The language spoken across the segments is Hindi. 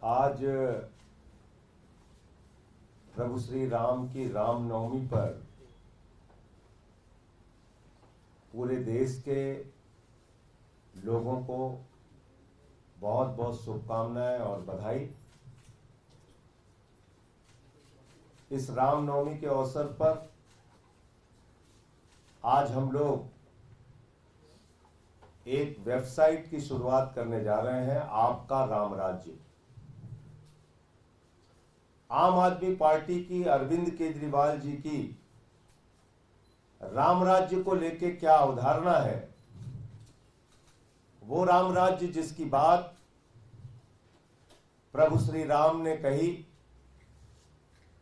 आज प्रभु श्री राम की रामनवमी पर पूरे देश के लोगों को बहुत बहुत शुभकामनाएं और बधाई। इस रामनवमी के अवसर पर आज हम लोग एक वेबसाइट की शुरुआत करने जा रहे हैं, आपका राम राज्य। आम आदमी पार्टी की अरविंद केजरीवाल जी की राम राज्य को लेके क्या अवधारणा है, वो राम राज्य जिसकी बात प्रभु श्री राम ने कही,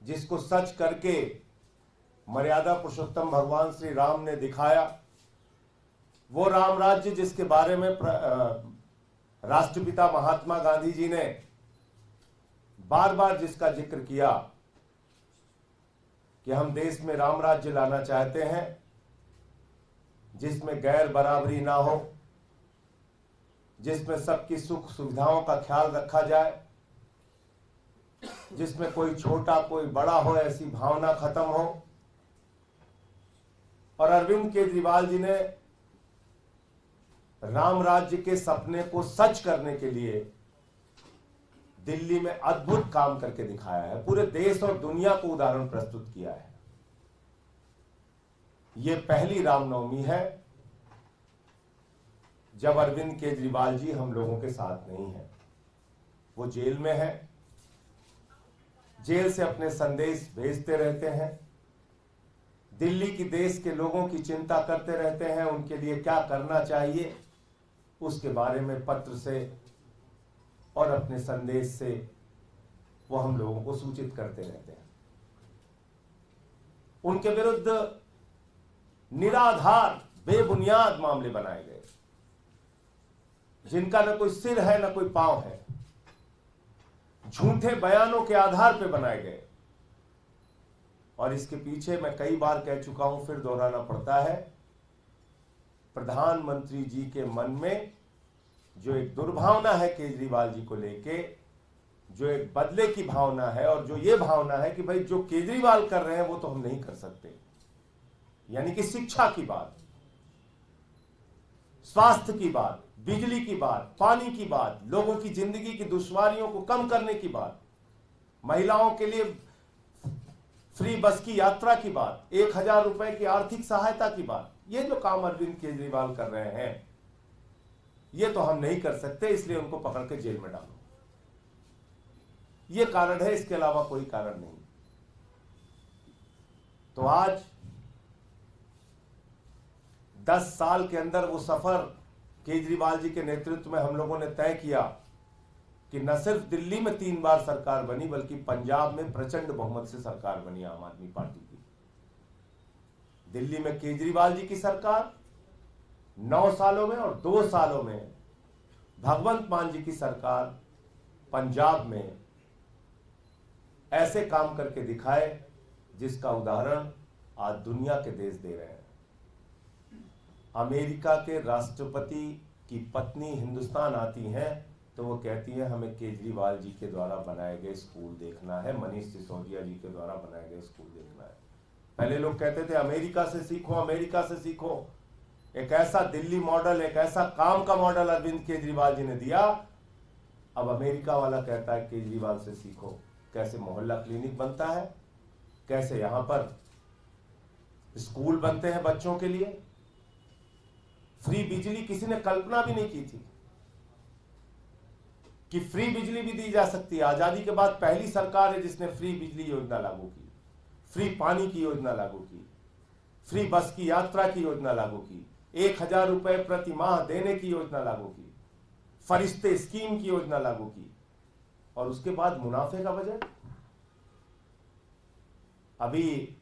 जिसको सच करके मर्यादा पुरुषोत्तम भगवान श्री राम ने दिखाया, वो राम राज्य जिसके बारे में राष्ट्रपिता महात्मा गांधी जी ने बार बार जिसका जिक्र किया कि हम देश में राम राज्य लाना चाहते हैं, जिसमें गैर बराबरी ना हो, जिसमें सबकी सुख सुविधाओं का ख्याल रखा जाए, जिसमें कोई छोटा कोई बड़ा हो ऐसी भावना खत्म हो। और अरविंद केजरीवाल जी ने राम राज्य के सपने को सच करने के लिए दिल्ली में अद्भुत काम करके दिखाया है, पूरे देश और दुनिया को उदाहरण प्रस्तुत किया है। यह पहली रामनवमी है जब अरविंद केजरीवाल जी हम लोगों के साथ नहीं है। वो जेल में है, जेल से अपने संदेश भेजते रहते हैं, दिल्ली की देश के लोगों की चिंता करते रहते हैं, उनके लिए क्या करना चाहिए उसके बारे में पत्र से और अपने संदेश से वो हम लोगों को सूचित करते रहते हैं। उनके विरुद्ध निराधार बेबुनियाद मामले बनाए गए, जिनका न कोई सिर है न कोई पांव है, झूठे बयानों के आधार पर बनाए गए। और इसके पीछे मैं कई बार कह चुका हूं, फिर दोहराना पड़ता है, प्रधानमंत्री जी के मन में जो एक दुर्भावना है केजरीवाल जी को लेके, जो एक बदले की भावना है, और जो ये भावना है कि भाई जो केजरीवाल कर रहे हैं वो तो हम नहीं कर सकते। यानी कि शिक्षा की बात, स्वास्थ्य की बात, बिजली की बात, पानी की बात, लोगों की जिंदगी की दुश्वारियों को कम करने की बात, महिलाओं के लिए फ्री बस की यात्रा की बात, 1000 रुपए की आर्थिक सहायता की बात, ये जो काम अरविंद केजरीवाल कर रहे हैं ये तो हम नहीं कर सकते, इसलिए उनको पकड़ के जेल में डालो। ये कारण है, इसके अलावा कोई कारण नहीं। तो आज 10 साल के अंदर वो सफर केजरीवाल जी के नेतृत्व में हम लोगों ने तय किया कि न सिर्फ दिल्ली में 3 बार सरकार बनी, बल्कि पंजाब में प्रचंड बहुमत से सरकार बनी आम आदमी पार्टी की। दिल्ली में केजरीवाल जी की सरकार 9 सालों में, और 2 सालों में भगवंत मान जी की सरकार पंजाब में ऐसे काम करके दिखाए जिसका उदाहरण आज दुनिया के देश दे रहे हैं। अमेरिका के राष्ट्रपति की पत्नी हिंदुस्तान आती हैं तो वो कहती है हमें केजरीवाल जी के द्वारा बनाए गए स्कूल देखना है, मनीष सिसोदिया जी के द्वारा बनाए गए स्कूल देखना है। पहले लोग कहते थे अमेरिका से सीखो, अमेरिका से सीखो। एक ऐसा दिल्ली मॉडल, एक ऐसा काम का मॉडल अरविंद केजरीवाल जी ने दिया। अब अमेरिका वाला कहता है केजरीवाल से सीखो, कैसे मोहल्ला क्लिनिक बनता है, कैसे यहां पर स्कूल बनते हैं बच्चों के लिए, फ्री बिजली किसी ने कल्पना भी नहीं की थी कि फ्री बिजली भी दी जा सकती है। आजादी के बाद पहली सरकार है जिसने फ्री बिजली योजना लागू की, फ्री पानी की योजना लागू की, फ्री बस की यात्रा की योजना लागू की, 1000 रुपए प्रति माह देने की योजना लागू की, फरिश्ते स्कीम की योजना लागू की। और उसके बाद मुनाफे का बजट। अभी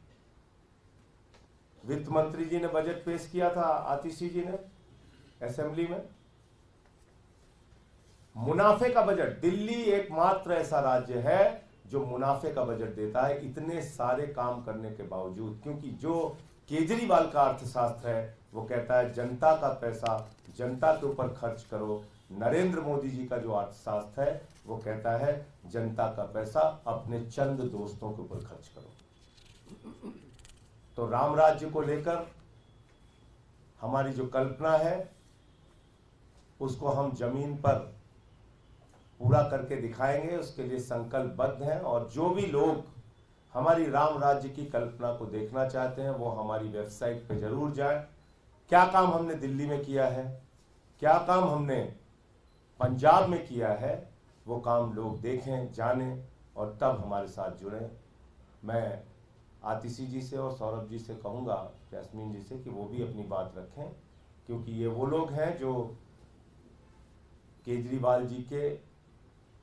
वित्त मंत्री जी ने बजट पेश किया था, आतिशी जी ने असेंबली में, मुनाफे का बजट। दिल्ली एकमात्र ऐसा राज्य है जो मुनाफे का बजट देता है, इतने सारे काम करने के बावजूद। क्योंकि जो केजरीवाल का अर्थशास्त्र है वो कहता है जनता का पैसा जनता के ऊपर खर्च करो। नरेंद्र मोदी जी का जो अर्थशास्त्र है वो कहता है जनता का पैसा अपने चंद दोस्तों के ऊपर खर्च करो। तो राम राज्य को लेकर हमारी जो कल्पना है उसको हम जमीन पर पूरा करके दिखाएंगे, उसके लिए संकल्पबद्ध हैं। और जो भी लोग हमारी राम राज्य की कल्पना को देखना चाहते हैं वो हमारी वेबसाइट पे जरूर जाएं। क्या काम हमने दिल्ली में किया है, क्या काम हमने पंजाब में किया है, वो काम लोग देखें, जानें और तब हमारे साथ जुड़ें। मैं आतिशी जी से और सौरभ जी से कहूँगा, यास्मीन जी से, कि वो भी अपनी बात रखें, क्योंकि ये वो लोग हैं जो केजरीवाल जी के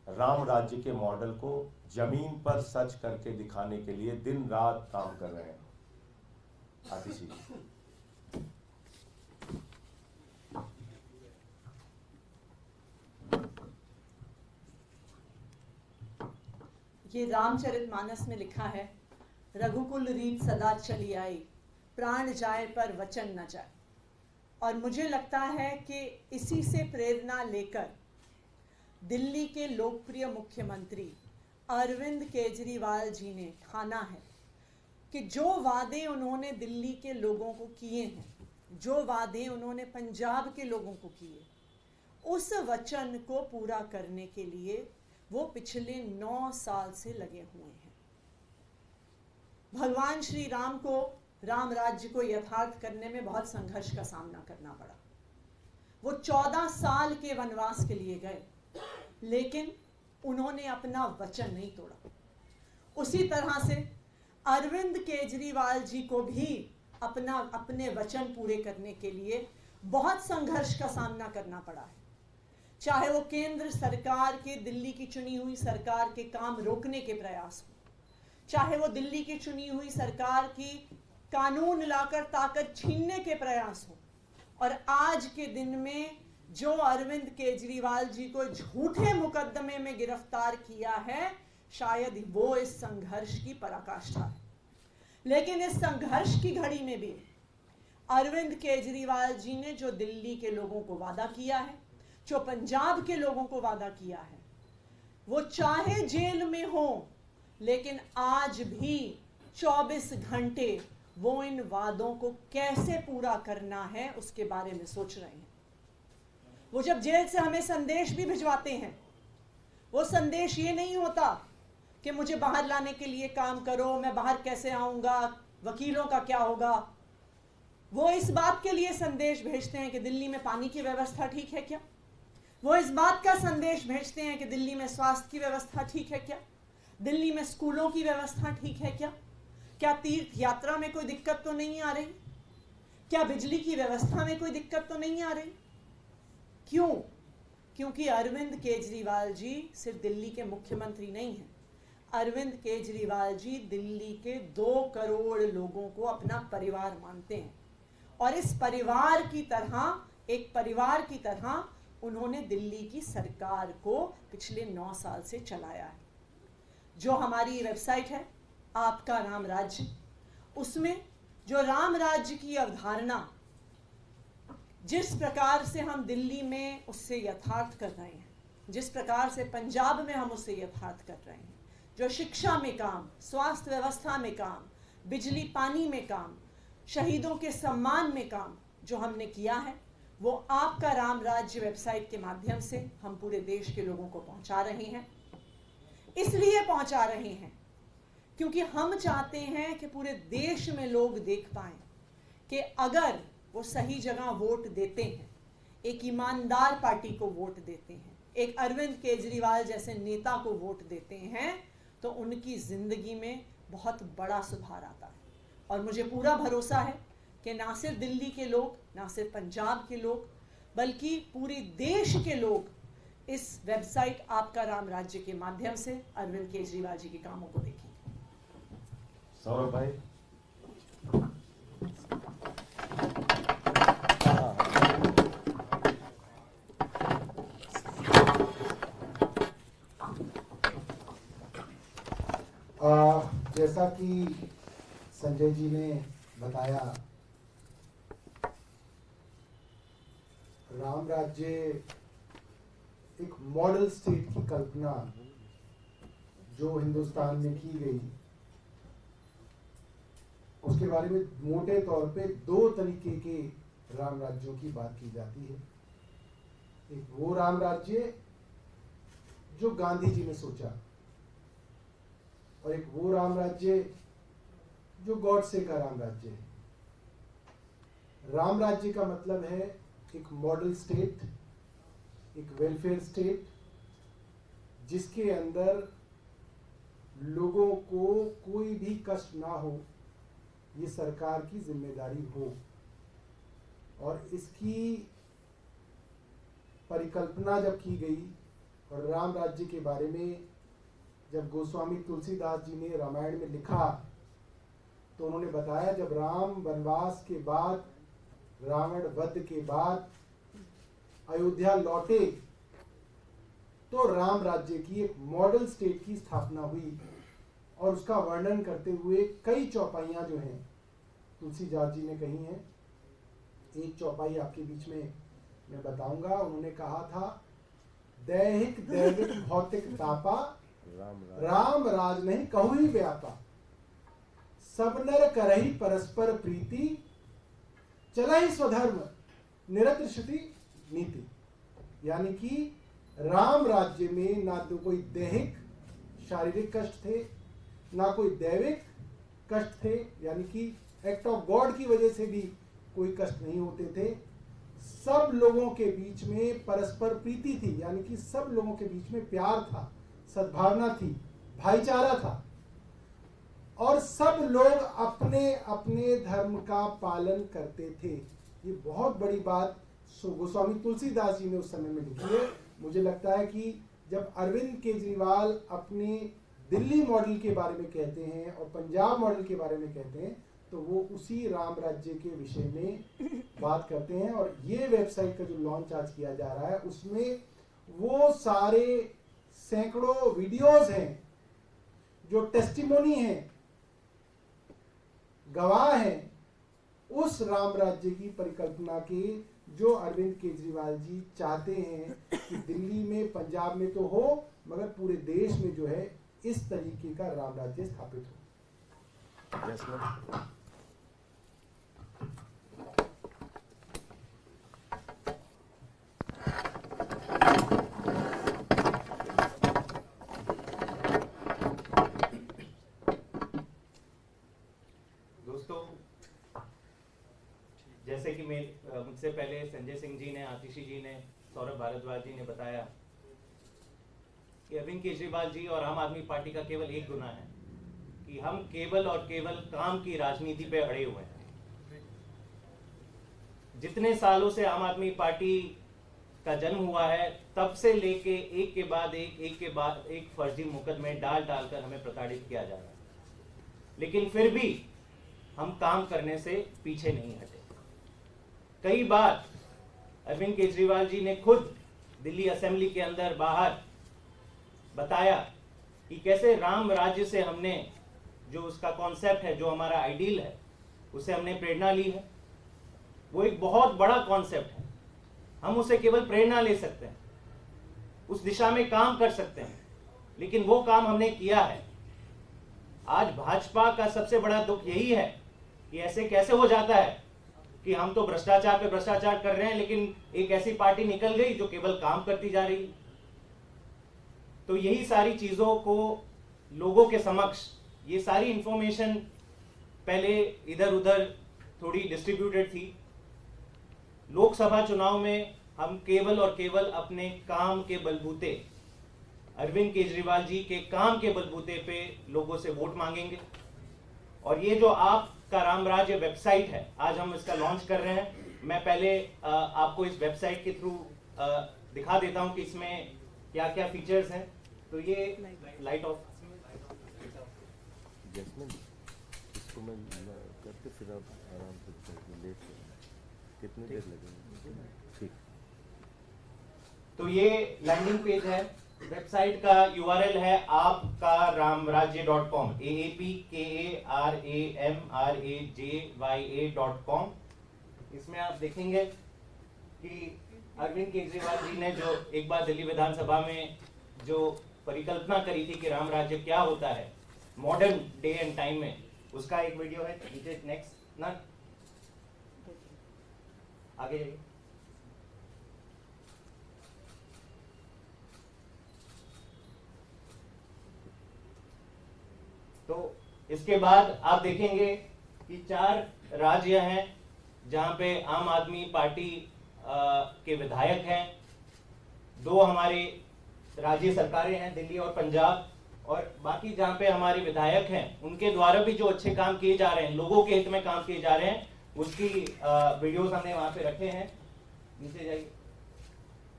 राम राज्य के मॉडल को जमीन पर सच करके दिखाने के लिए दिन रात काम कर रहे हैं। आतिशी जी। ये रामचरितमानस में लिखा है, रघुकुल रीत सदा चली आई, प्राण जाए पर वचन न जाए। और मुझे लगता है कि इसी से प्रेरणा लेकर दिल्ली के लोकप्रिय मुख्यमंत्री अरविंद केजरीवाल जी ने ठाना है कि जो वादे उन्होंने दिल्ली के लोगों को किए हैं, जो वादे उन्होंने पंजाब के लोगों को किए, उस वचन को पूरा करने के लिए वो पिछले 9 साल से लगे हुए हैं। भगवान श्री राम को, राम राज्य को यथार्थ करने में बहुत संघर्ष का सामना करना पड़ा। वो 14 साल के वनवास के लिए गए, लेकिन उन्होंने अपना वचन नहीं तोड़ा। उसी तरह से अरविंद केजरीवाल जी को भी अपने वचन पूरे करने के लिए बहुत संघर्ष का सामना करना पड़ा है। चाहे वो केंद्र सरकार के, दिल्ली की चुनी हुई सरकार के काम रोकने के प्रयास हो, चाहे वो दिल्ली की चुनी हुई सरकार की कानून लाकर ताकत छीनने के प्रयास हो, और आज के दिन में जो अरविंद केजरीवाल जी को झूठे मुकदमे में गिरफ्तार किया है, शायद वो इस संघर्ष की पराकाष्ठा है। लेकिन इस संघर्ष की घड़ी में भी अरविंद केजरीवाल जी ने जो दिल्ली के लोगों को वादा किया है, जो पंजाब के लोगों को वादा किया है, वो चाहे जेल में हो, लेकिन आज भी 24 घंटे वो इन वादों को कैसे पूरा करना है उसके बारे में सोच रहे हैं। वो जब जेल से हमें संदेश भी भिजवाते हैं, वो संदेश ये नहीं होता कि मुझे बाहर लाने के लिए काम करो, मैं बाहर कैसे आऊंगा, वकीलों का क्या होगा। वो इस बात के लिए संदेश भेजते हैं कि दिल्ली में पानी की व्यवस्था ठीक है क्या, वो इस बात का संदेश भेजते हैं कि दिल्ली में स्वास्थ्य की व्यवस्था ठीक है क्या, दिल्ली में स्कूलों की व्यवस्था ठीक है क्या तीर्थ यात्रा में कोई दिक्कत तो नहीं आ रही, क्या बिजली की व्यवस्था में कोई दिक्कत तो नहीं आ रही। क्यों? क्योंकि अरविंद केजरीवाल जी सिर्फ दिल्ली के मुख्यमंत्री नहीं हैं। अरविंद केजरीवाल जी दिल्ली के 2 करोड़ लोगों को अपना परिवार मानते हैं, और इस परिवार की तरह, एक परिवार की तरह उन्होंने दिल्ली की सरकार को पिछले 9 साल से चलाया है। जो हमारी वेबसाइट है आपका राम राज्य, उसमें जो राम राज्य की अवधारणा जिस प्रकार से हम दिल्ली में उससे यथार्थ कर रहे हैं, जिस प्रकार से पंजाब में हम उससे यथार्थ कर रहे हैं, जो शिक्षा में काम, स्वास्थ्य व्यवस्था में काम, बिजली पानी में काम, शहीदों के सम्मान में काम जो हमने किया है, वो आपका राम राज्य वेबसाइट के माध्यम से हम पूरे देश के लोगों को पहुंचा रहे हैं। इसलिए पहुंचा रहे हैं क्योंकि हम चाहते हैं कि पूरे देश में लोग देख पाएं कि अगर वो सही जगह वोट देते हैं, एक ईमानदार पार्टी को वोट देते हैं, एक अरविंद केजरीवाल जैसे नेता को वोट देते हैं, तो उनकी जिंदगी में बहुत बड़ा सुधार आता है। और मुझे पूरा भरोसा है कि ना सिर्फ दिल्ली के लोग, ना सिर्फ पंजाब के लोग, बल्कि पूरे देश के लोग इस वेबसाइट आपका राम राज्य के माध्यम से अरविंद केजरीवाल जी के कामों को देखेंगे। सौरभ भाई। जैसा कि संजय जी ने बताया राज्य एक मॉडल स्टेट की कल्पना जो हिंदुस्तान में की गई, उसके बारे में मोटे तौर पे दो तरीके के राम राज्यों की बात की जाती है। एक वो राम राज्य जो गांधी जी ने सोचा, और एक वो राम राज्य जो गॉडसे का राम राज्य है। राम राज्य का मतलब है एक मॉडल स्टेट, एक वेलफेयर स्टेट, जिसके अंदर लोगों को कोई भी कष्ट ना हो, ये सरकार की जिम्मेदारी हो। और इसकी परिकल्पना जब की गई और राम राज्य के बारे में जब गोस्वामी तुलसीदास जी ने रामायण में लिखा, तो उन्होंने बताया जब राम वनवास के बाद, रावण वध के बाद अयोध्या लौटे, तो राम राज्य की एक मॉडल स्टेट की स्थापना हुई। और उसका वर्णन करते हुए कई चौपाइयां जो हैं तुलसीदास जी ने कही हैं। एक चौपाई आपके बीच में मैं बताऊंगा। उन्होंने कहा था, दैहिक दैविक भौतिक तापा, राम राज नहीं कहु ही व्यापा, सब नर करहि परस्पर प्रीति, चलहि स्वधर्म निरत श्रुति नीति। यानी कि राम राज्य में ना तो कोई दैहिक शारीरिक कष्ट थे, ना कोई दैविक कष्ट थे, यानी कि एक्ट ऑफ गॉड की वजह से भी कोई कष्ट नहीं होते थे। सब लोगों के बीच में परस्पर प्रीति थी, यानी कि सब लोगों के बीच में प्यार था, सद्भावना थी, भाईचारा था, और सब लोग अपने अपने धर्म का पालन करते थे। ये बहुत बड़ी बात गोस्वामी तुलसीदास जी ने उस समय में लिखी है। मुझे लगता है कि जब अरविंद केजरीवाल अपने दिल्ली मॉडल के बारे में कहते हैं और पंजाब मॉडल के बारे में कहते हैं, तो वो उसी राम राज्य के विषय में बात करते हैं। और ये वेबसाइट का जो लॉन्च आज किया जा रहा है, उसमें वो सारे सैकड़ों वीडियोस हैं जो टेस्टिमोनी हैं, गवाह हैं उस राम राज्य की परिकल्पना के, जो अरविंद केजरीवाल जी चाहते हैं कि दिल्ली में, पंजाब में तो हो, मगर पूरे देश में जो है इस तरीके का राम राज्य स्थापित हो। दोस्तों, जैसे कि मुझसे पहले संजय सिंह जी ने, आतिशी जी ने, सौरभ भारद्वाज जी ने बताया कि अरविंद केजरीवाल जी और आम आदमी पार्टी का केवल एक गुनाह है कि हम केवल और केवल काम की राजनीति पे अड़े हुए हैं। जितने सालों से आम आदमी पार्टी का जन्म हुआ है, तब से लेके एक के बाद एक फर्जी मुकदमे डाल डालकर हमें प्रताड़ित किया जा रहा है, लेकिन फिर भी हम काम करने से पीछे नहीं हटे। कई बार अरविंद केजरीवाल जी ने खुद दिल्ली असेंबली के अंदर बाहर बताया कि कैसे राम राज्य से हमने, जो उसका कॉन्सेप्ट है, जो हमारा आइडियल है, उसे हमने प्रेरणा ली है। वो एक बहुत बड़ा कॉन्सेप्ट है, हम उसे केवल प्रेरणा ले सकते हैं, उस दिशा में काम कर सकते हैं, लेकिन वो काम हमने किया है। आज भाजपा का सबसे बड़ा दुख यही है कि ऐसे कैसे हो जाता है कि हम तो भ्रष्टाचार पे भ्रष्टाचार कर रहे हैं, लेकिन एक ऐसी पार्टी निकल गई जो केवल काम करती जा रही है। तो यही सारी चीजों को लोगों के समक्ष, ये सारी इंफॉर्मेशन पहले इधर उधर थोड़ी डिस्ट्रीब्यूटेड थी। लोकसभा चुनाव में हम केवल और केवल अपने काम के बलबूते, अरविंद केजरीवाल जी के काम के बलबूते पे लोगों से वोट मांगेंगे। और ये जो आपका राम राज्य वेबसाइट है, आज हम इसका लॉन्च कर रहे हैं। मैं पहले आपको इस वेबसाइट के थ्रू दिखा देता हूं कि इसमें क्या क्या फीचर्स हैं। तो ये लाइट ऑफ इसको मैं करके फिर आप आराम से लेट कितनी देर लगेगी? ठीक। तो ये लैंडिंग पेज है। वेबसाइट का यूआरएल है aapkaramrajya.com, aapkaramrajya.com। इसमें आप देखेंगे कि अरविंद केजरीवाल जी ने जो एक बार दिल्ली विधानसभा में जो परिकल्पना करी थी कि राम राज्य क्या होता है मॉडर्न डे एंड टाइम में, उसका एक वीडियो है। नेक्स्ट ना, आगे जाइए। तो इसके बाद आप देखेंगे कि 4 राज्य हैं जहां पे आम आदमी पार्टी के विधायक हैं, 2 हमारे राज्य सरकारें हैं दिल्ली और पंजाब, और बाकी जहां पे हमारे विधायक हैं उनके द्वारा भी जो अच्छे काम किए जा रहे हैं, लोगों के हित में काम किए जा रहे हैं, उसकी वीडियोस हमने वहां पे रखे हैं। नीचे जाइए।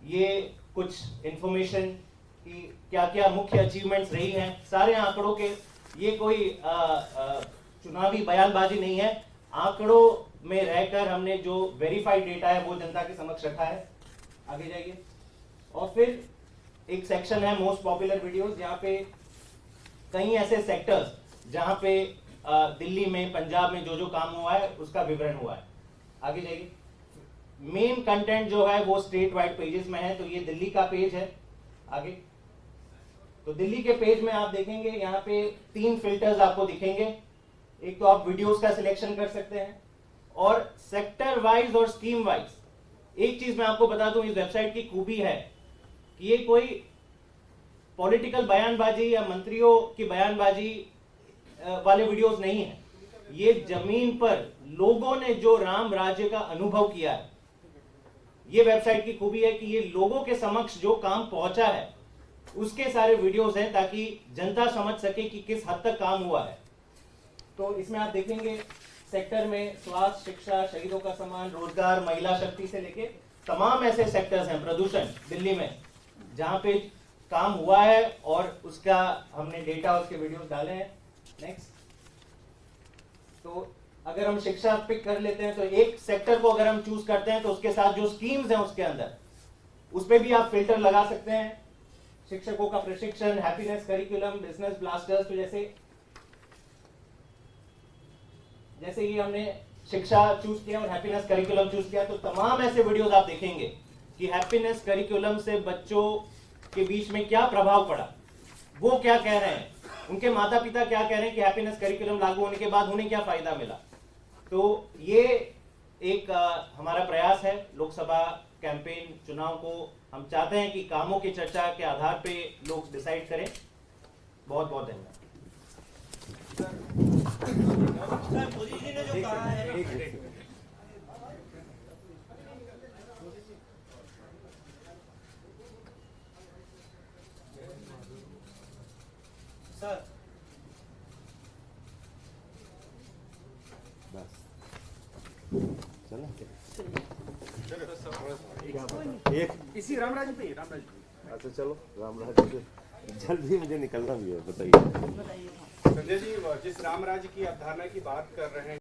ये कुछ इंफॉर्मेशन कि क्या क्या मुख्य अचीवमेंट्स रही हैं, सारे आंकड़ों के, ये कोई चुनावी बयानबाजी नहीं है, आंकड़ों में रहकर हमने जो वेरीफाइड डेटा है वो जनता के समक्ष रखा है। आगे जाइए। और फिर एक सेक्शन है मोस्ट पॉपुलर वीडियोस, जहां पे कई ऐसे सेक्टर्स जहां पे दिल्ली में, पंजाब में जो जो काम हुआ है उसका विवरण हुआ है। आगे जाइए। मेन कंटेंट जो है वो स्टेट वाइड पेजेस में है, तो ये दिल्ली का पेज है। आगे। तो दिल्ली के पेज में आप देखेंगे यहाँ पे 3 फिल्टर्स आपको दिखेंगे। एक तो आप वीडियोस का सिलेक्शन कर सकते हैं, और सेक्टर वाइज और स्कीम वाइज एक चीज मैं आपको बता दूं, इस वेबसाइट की खूबी है कि ये कोई पॉलिटिकल बयानबाजी या मंत्रियों की बयानबाजी वाले वीडियोस नहीं है। ये जमीन पर लोगों ने जो राम राज्य का अनुभव किया है, ये वेबसाइट की खूबी है कि ये लोगों के समक्ष जो काम पहुंचा है उसके सारे वीडियोस हैं, ताकि जनता समझ सके कि किस हद तक काम हुआ है। तो इसमें आप देखेंगे सेक्टर में स्वास्थ्य, शिक्षा, शहीदों का सम्मान, रोजगार, महिला शक्ति से लेके तमाम ऐसे सेक्टर्स हैं, प्रदूषण दिल्ली में, जहां पे काम हुआ है और उसका हमने डेटा, उसके वीडियोस डाले हैं। नेक्स्ट। तो अगर हम शिक्षा पिक कर लेते हैं, तो एक सेक्टर को अगर हम चूज करते हैं तो उसके साथ जो स्कीम्स हैं उसके अंदर, उस पर भी आप फिल्टर लगा सकते हैं। शिक्षकों का प्रशिक्षण, हैप्पीनेस करिकुलम, बिजनेस ब्लास्टर्स, तो जैसे ये हमने शिक्षा चूज किया और हैप्पीनेस करिकुलम चूज किया, तो तमाम ऐसे वीडियोस आप देखेंगे कि हैप्पीनेस करिकुलम से बच्चों के बीच में क्या प्रभाव पड़ा, वो क्या कह रहे हैं, उनके माता पिता क्या कह रहे हैं कि हैप्पीनेस करिकुलम लागू होने के बाद उन्हें क्या फायदा मिला। तो ये एक हमारा प्रयास है लोकसभा कैंपेन चुनाव को, हम चाहते हैं कि कामों की चर्चा के आधार पे लोग डिसाइड करें। बहुत बहुत धन्यवाद। मोदी जी ने जो कहा है, सर एक इसी रामराज पे अच्छा चलो रामराज से जल्दी मुझे निकलना भी है, बताइए। संजय जी, जिस राम राज्य की अवधारणा की बात कर रहे हैं